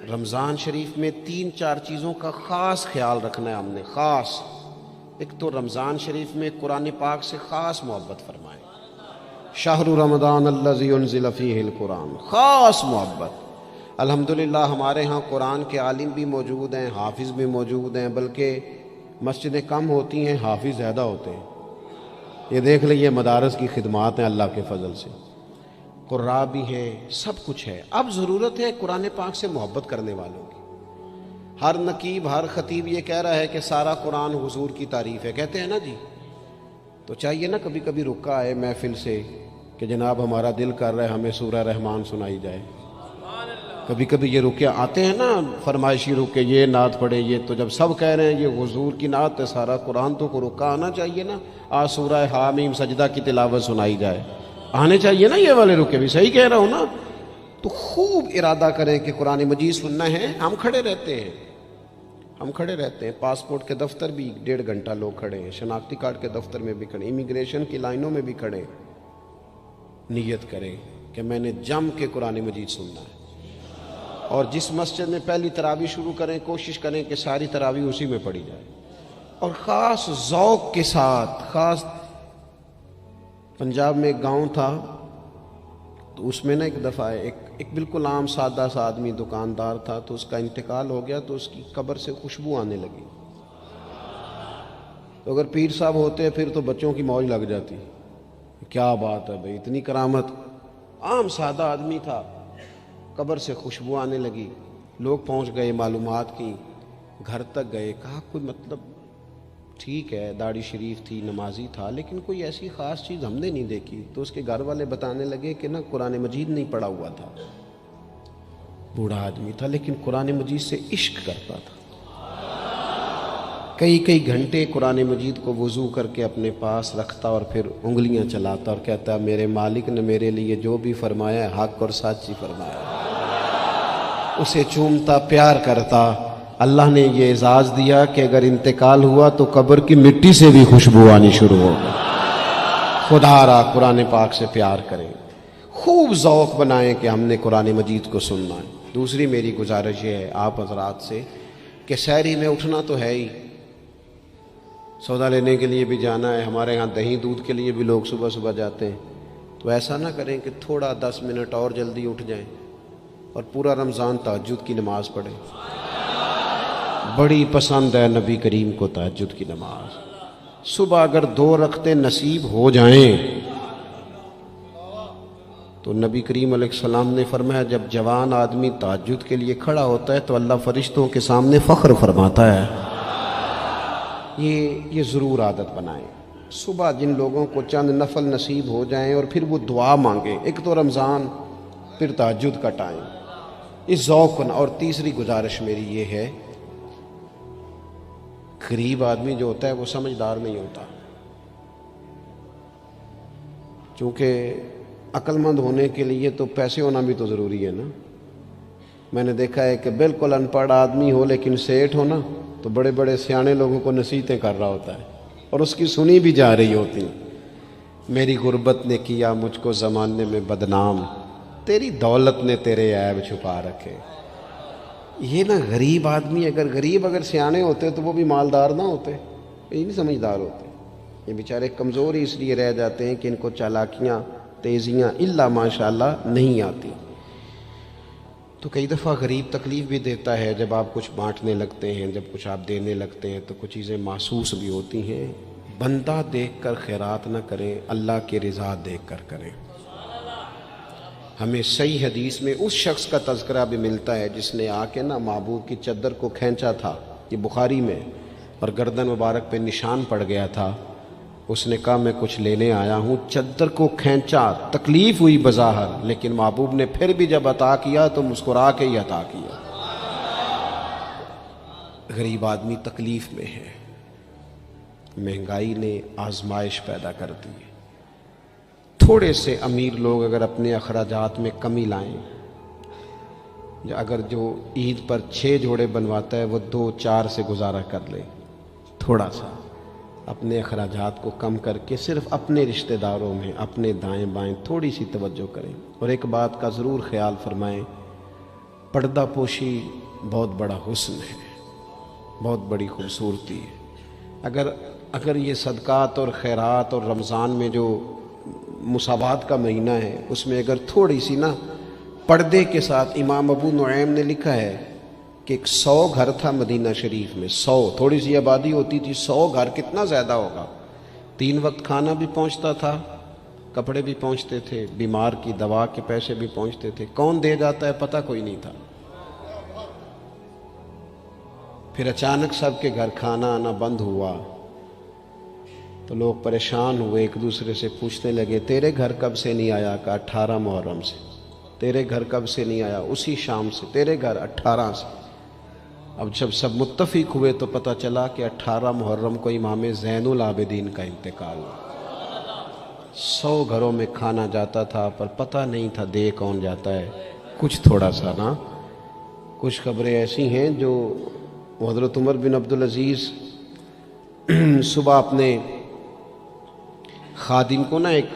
رمضان شریف میں 3-4 چیزوں کا خاص خیال رکھنا ہے ہم نے، خاص۔ ایک تو رمضان شریف میں قرآن پاک سے خاص محبت فرمائیں، شہر رمضان الذی انزل فیہ القرآن، خاص محبت۔ الحمدللہ ہمارے ہاں قرآن کے عالم بھی موجود ہیں، حافظ بھی موجود ہیں، بلکہ مسجدیں کم ہوتی ہیں، حافظ زیادہ ہوتے ہیں۔ یہ دیکھ لئے مدارس کی خدمات ہیں اللہ کے فضل سے، قراء بھی ہیں، سب کچھ ہے۔ اب ضرورت ہے قرآن پاک سے محبت کرنے والوں کی۔ ہر نقیب، ہر خطیب یہ کہہ رہا ہے کہ سارا قرآن حضور کی تعریف ہے، کہتے ہیں نا جی، تو چاہیے نا کبھی کبھی رکا آئے محفل سے کہ جناب ہمارا دل کر رہا ہے ہمیں سورہ رحمان سنائی جائے۔ کبھی کبھی یہ رکے آتے ہیں نا فرمائشی رکے، یہ نعت پڑھے، یہ تو جب سب کہہ رہے ہیں یہ حضور کی نعت ہے سارا قرآن، تو کو رکا آنا چاہیے نا، آج سورہ حامیم سجدہ کی تلاوت سنائی جائے، آنے چاہیے نا یہ والے رکے بھی، صحیح کہہ رہا ہوں نا؟ تو خوب ارادہ کریں کہ قرآن مجید سننا ہے۔ ہم کھڑے رہتے ہیں، ہم کھڑے رہتے ہیں، پاسپورٹ کے دفتر بھی 1.5 گھنٹہ لوگ کھڑے ہیں، شناختی کارڈ کے دفتر میں بھی کھڑے، امیگریشن کی لائنوں میں بھی کھڑے۔ نیت کریں کہ میں نے جم کے قرآن مجید سننا ہے، اور جس مسجد میں پہلی تراویح شروع کریں کوشش کریں کہ ساری تراویح اسی میں پڑھی جائے، اور خاص ذوق کے ساتھ۔ خاص پنجاب میں ایک گاؤں تھا، تو اس میں نا ایک دفعہ ایک بالکل عام سادہ سا آدمی دکاندار تھا، تو اس کا انتقال ہو گیا، تو اس کی قبر سے خوشبو آنے لگی۔ تو اگر پیر صاحب ہوتے پھر تو بچوں کی موج لگ جاتی، کیا بات ہے بھئی، اتنی کرامت۔ عام سادہ آدمی تھا، قبر سے خوشبو آنے لگی، لوگ پہنچ گئے، معلومات کی، گھر تک گئے، کہا کوئی مطلب ٹھیک ہے داڑھی شریف تھی، نمازی تھا، لیکن کوئی ایسی خاص چیز ہم نے نہیں دیکھی۔ تو اس کے گھر والے بتانے لگے کہ نا قرآن مجید نہیں پڑھا ہوا تھا، بوڑھا آدمی تھا لیکن قرآن مجید سے عشق کرتا تھا، کئی گھنٹے قرآن مجید کو وضو کر کے اپنے پاس رکھتا اور پھر انگلیاں چلاتا اور کہتا میرے مالک نے میرے لیے جو بھی فرمایا ہے حق اور سچ ہی فرمایا ہے۔ اسے چومتا، پیار کرتا۔ اللہ نے یہ اعزاز دیا کہ اگر انتقال ہوا تو قبر کی مٹی سے بھی خوشبو آنی شروع ہو گئی۔ خدا را قرآن پاک سے پیار کریں، خوب ذوق بنائیں کہ ہم نے قرآن مجید کو سننا ہے۔ دوسری میری گزارش یہ ہے آپ حضرات سے کہ سحری میں اٹھنا تو ہے ہی، سودا لینے کے لیے بھی جانا ہے، ہمارے ہاں دہی دودھ کے لیے بھی لوگ صبح صبح جاتے ہیں، تو ایسا نہ کریں کہ تھوڑا 10 منٹ اور جلدی اٹھ جائیں اور پورا رمضان تہجد کی نماز پڑھیں۔ بڑی پسند ہے نبی کریم کو تہجد کی نماز۔ صبح اگر 2 رکعتیں نصیب ہو جائیں تو نبی کریم علیہ السلام نے فرمایا جب جوان آدمی تہجد کے لیے کھڑا ہوتا ہے تو اللہ فرشتوں کے سامنے فخر فرماتا ہے۔ یہ ضرور عادت بنائیں، صبح جن لوگوں کو چند نفل نصیب ہو جائیں اور پھر وہ دعا مانگیں، ایک تو رمضان پھر تہجد کا ٹائم، اس ذوق کو۔ اور تیسری گزارش میری یہ ہے، غریب آدمی جو ہوتا ہے وہ سمجھدار نہیں ہوتا، چونکہ عقل مند ہونے کے لیے تو پیسے ہونا بھی تو ضروری ہے نا۔ میں نے دیکھا ہے کہ بالکل ان پڑھ آدمی ہو لیکن سیٹھ ہو نا، تو بڑے بڑے سیانے لوگوں کو نصیحتیں کر رہا ہوتا ہے اور اس کی سنی بھی جا رہی ہوتی ہیں۔ میری غربت نے کیا مجھ کو زمانے میں بدنام، تیری دولت نے تیرے عیب چھپا رکھے۔ یہ نا غریب آدمی، اگر سیانے ہوتے تو وہ بھی مالدار نہ ہوتے، یہ نہیں سمجھدار ہوتے، یہ بیچارے کمزور ہی اس لیے رہ جاتے ہیں کہ ان کو چالاکیاں، تیزیاں الا ماشاءاللہ نہیں آتی۔ تو کئی دفعہ غریب تکلیف بھی دیتا ہے، جب آپ کچھ بانٹنے لگتے ہیں، جب کچھ آپ دینے لگتے ہیں تو کچھ چیزیں محسوس بھی ہوتی ہیں۔ بندہ دیکھ کر خیرات نہ کریں، اللہ کی رضا دیکھ کر کریں۔ ہمیں صحیح حدیث میں اس شخص کا تذکرہ بھی ملتا ہے جس نے آ کے نا محبوب کی چادر کو کھینچا تھا، یہ بخاری میں، اور گردن مبارک پہ نشان پڑ گیا تھا۔ اس نے کہا میں کچھ لینے آیا ہوں، چادر کو کھینچا، تکلیف ہوئی بظاہر، لیکن محبوب نے پھر بھی جب عطا کیا تو مسکرا کے ہی عطا کیا۔ غریب آدمی تکلیف میں ہے، مہنگائی نے آزمائش پیدا کر دی ہے۔ تھوڑے سے امیر لوگ اگر اپنے اخراجات میں کمی لائیں، اگر جو عید پر 6 جوڑے بنواتا ہے وہ 2-4 سے گزارا کر لے، تھوڑا سا اپنے اخراجات کو کم کر کے صرف اپنے رشتہ داروں میں، اپنے دائیں بائیں تھوڑی سی توجہ کریں۔ اور ایک بات کا ضرور خیال فرمائیں، پردہ پوشی بہت بڑا حسن ہے، بہت بڑی خوبصورتی ہے۔ اگر یہ صدقات اور خیرات اور رمضان میں جو مساوات کا مہینہ ہے، اس میں اگر تھوڑی سی نا پردے کے ساتھ، امام ابو نعیم نے لکھا ہے کہ 100 گھر تھا مدینہ شریف میں، 100، تھوڑی سی آبادی ہوتی تھی، 100 گھر کتنا زیادہ ہوگا، 3 وقت کھانا بھی پہنچتا تھا، کپڑے بھی پہنچتے تھے، بیمار کی دوا کے پیسے بھی پہنچتے تھے، کون دے جاتا ہے پتہ کوئی نہیں تھا۔ پھر اچانک سب کے گھر کھانا آنا بند ہوا تو لوگ پریشان ہوئے، ایک دوسرے سے پوچھنے لگے تیرے گھر کب سے نہیں آیا؟ کہا 18 محرم سے۔ تیرے گھر کب سے نہیں آیا؟ اسی شام سے۔ تیرے گھر 18 سے۔ اب جب سب متفق ہوئے تو پتہ چلا کہ 18 محرم کو امام زین العابدین کا انتقال ہوا۔ 100 گھروں میں کھانا جاتا تھا پر پتہ نہیں تھا دے کون جاتا ہے، کچھ تھوڑا سا نا۔ کچھ خبریں ایسی ہیں جو حضرت عمر بن عبدالعزیز صبح اپنے خادم کو نا ایک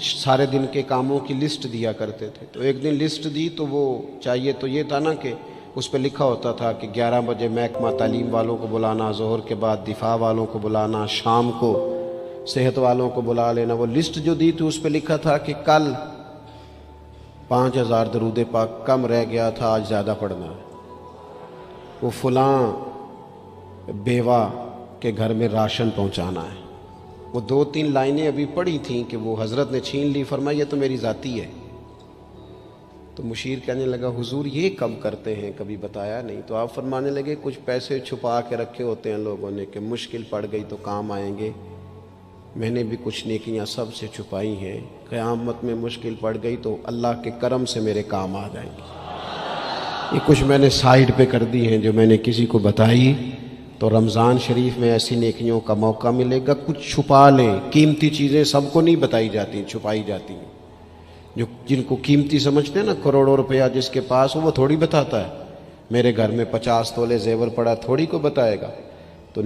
سارے دن کے کاموں کی لسٹ دیا کرتے تھے، تو ایک دن لسٹ دی تو وہ چاہیے تو یہ تھا نا کہ اس پہ لکھا ہوتا تھا کہ 11 بجے محکمہ تعلیم والوں کو بلانا، ظہر کے بعد دفاع والوں کو بلانا، شام کو صحت والوں کو بلا لینا۔ وہ لسٹ جو دی تھی اس پہ لکھا تھا کہ کل 5000 درود پاک کم رہ گیا تھا، آج زیادہ پڑھنا ہے۔ وہ فلاں بیوہ کے گھر میں راشن پہنچانا ہے۔ وہ 2-3 لائنیں ابھی پڑھی تھیں کہ وہ حضرت نے چھین لی، فرمایا یہ تو میری ذاتی ہے۔ تو مشیر کہنے لگا حضور یہ کب کرتے ہیں، کبھی بتایا نہیں۔ تو آپ فرمانے لگے کچھ پیسے چھپا کے رکھے ہوتے ہیں لوگوں نے کہ مشکل پڑ گئی تو کام آئیں گے۔ میں نے بھی کچھ نیکیاں سب سے چھپائی ہیں، قیامت میں مشکل پڑ گئی تو اللہ کے کرم سے میرے کام آ جائیں گے۔ یہ کچھ میں نے سائیڈ پہ کر دی ہیں جو میں نے کسی کو بتائی، تو رمضان شریف میں ایسی نیکیوں کا موقع ملے گا۔ کچھ چھپا لیں، قیمتی چیزیں سب کو نہیں بتائی جاتی، چھپائی جاتی ہیں۔ جو جن کو قیمتی سمجھتے ہیں نا، کروڑوں روپیہ جس کے پاس ہو وہ تھوڑی بتاتا ہے میرے گھر میں 50 تولے زیور پڑا، تھوڑی کو بتائے گا۔ تو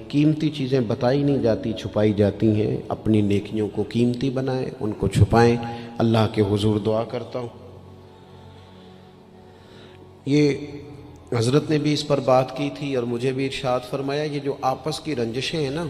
قیمتی چیزیں بتائی نہیں جاتی، چھپائی جاتی ہیں۔ اپنی نیکیوں کو قیمتی بنائیں، ان کو چھپائیں۔ اللہ کے حضور دعا کرتا ہوں، یہ حضرت نے بھی اس پر بات کی تھی اور مجھے بھی ارشاد فرمایا، یہ جو آپس کی رنجشیں ہیں نا،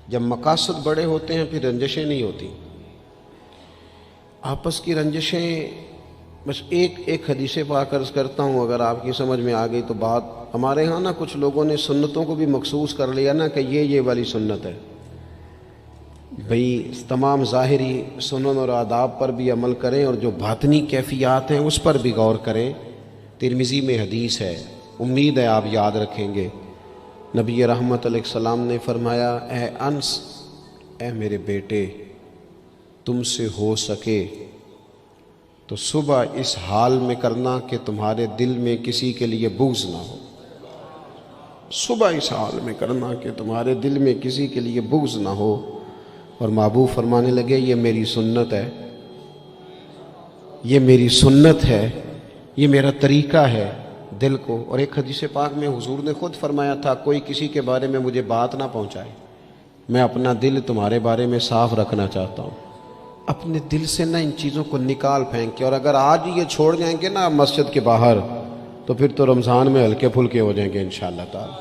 جب مقاصد بڑے ہوتے ہیں پھر رنجشیں نہیں ہوتی۔ آپس کی رنجشیں، بس ایک حدیث پاک عرض کرتا ہوں، اگر آپ کی سمجھ میں آ گئی تو بات۔ ہمارے ہاں نا کچھ لوگوں نے سنتوں کو بھی مخصوص کر لیا نا کہ یہ والی سنت ہے۔ بھئی تمام ظاہری سنن اور آداب پر بھی عمل کریں اور جو باطنی کیفیات ہیں اس پر بھی غور کریں۔ ترمذی میں حدیث ہے، امید ہے آپ یاد رکھیں گے۔ نبی رحمت علیہ السلام نے فرمایا، اے انس، اے میرے بیٹے، تم سے ہو سکے تو صبح اس حال میں کرنا کہ تمہارے دل میں کسی کے لیے بغض نہ ہو۔ صبح اس حال میں کرنا کہ تمہارے دل میں کسی کے لیے بغض نہ ہو۔ اور محبوب فرمانے لگے، یہ میری سنت ہے، یہ میری سنت ہے، یہ میرا طریقہ ہے دل کو۔ اور ایک حدیث پاک میں حضور نے خود فرمایا تھا، کوئی کسی کے بارے میں مجھے بات نہ پہنچائے، میں اپنا دل تمہارے بارے میں صاف رکھنا چاہتا ہوں۔ اپنے دل سے نہ ان چیزوں کو نکال پھینک کے، اور اگر آج یہ چھوڑ جائیں گے نا مسجد کے باہر تو پھر تو رمضان میں ہلکے پھلکے ہو جائیں گے انشاءاللہ تعالی۔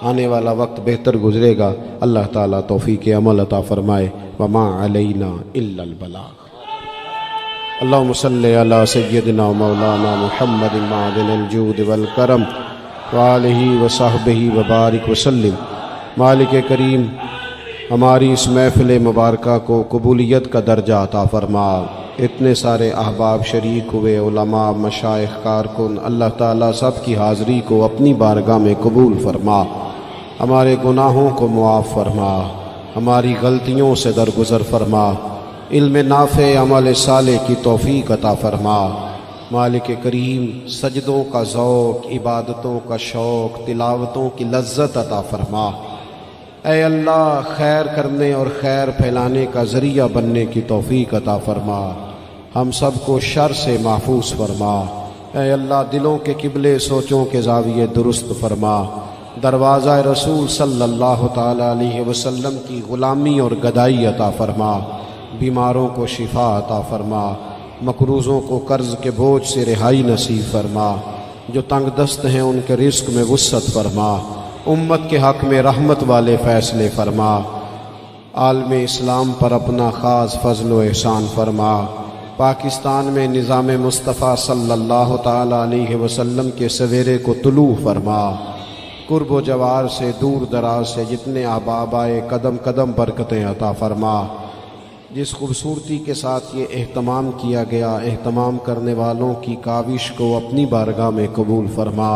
آنے والا وقت بہتر گزرے گا۔ اللہ تعالیٰ توفیق عمل عطا فرمائے۔ وما علینا الا البلاغ۔ اللہم صلی علی سیدنا و مولانا محمد معدن الجود والکرم وآلہ وصحبہ وبارک وسلم۔ مالک کریم ہماری اس محفل مبارکہ کو قبولیت کا درجہ عطا فرما۔ اتنے سارے احباب شریک ہوئے، علماء، مشائخ، کارکن، اللہ تعالیٰ سب کی حاضری کو اپنی بارگاہ میں قبول فرما۔ ہمارے گناہوں کو معاف فرما، ہماری غلطیوں سے درگزر فرما، علم نافع، عمل صالح کی توفیق عطا فرما۔ مالک کریم سجدوں کا ذوق، عبادتوں کا شوق، تلاوتوں کی لذت عطا فرما۔ اے اللہ، خیر کرنے اور خیر پھیلانے کا ذریعہ بننے کی توفیق عطا فرما۔ ہم سب کو شر سے محفوظ فرما۔ اے اللہ، دلوں کے قبلے، سوچوں کے زاویے درست فرما۔ دروازہ رسول صلی اللہ تعالی علیہ وسلم کی غلامی اور گدائی عطا فرما۔ بیماروں کو شفا عطا فرما، مقروضوں کو قرض کے بوجھ سے رہائی نصیب فرما، جو تنگ دست ہیں ان کے رزق میں وسعت فرما، امت کے حق میں رحمت والے فیصلے فرما، عالم اسلام پر اپنا خاص فضل و احسان فرما، پاکستان میں نظام مصطفیٰ صلی اللہ تعالی علیہ وسلم کے سویرے کو طلوع فرما، قرب و جوار سے دور دراز سے جتنے احباب آئے قدم قدم برکتیں عطا فرما۔ جس خوبصورتی کے ساتھ یہ اہتمام کیا گیا، اہتمام کرنے والوں کی کاوش کو اپنی بارگاہ میں قبول فرما،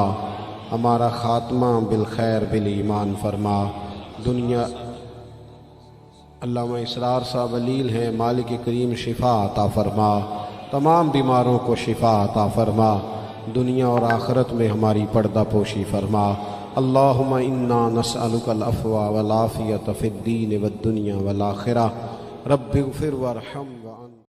ہمارا خاتمہ بالخیر بالایمان فرما۔ دنیا علامہ اسرار صاحب علیل ہیں، مالک کریم شفا عطا فرما، تمام بیماروں کو شفا عطا فرما، دنیا اور آخرت میں ہماری پردہ پوشی فرما۔ اللہم انا نسألک العفو والعافیۃ فی الدین والدنیا والآخرہ، رب اغفر وارحم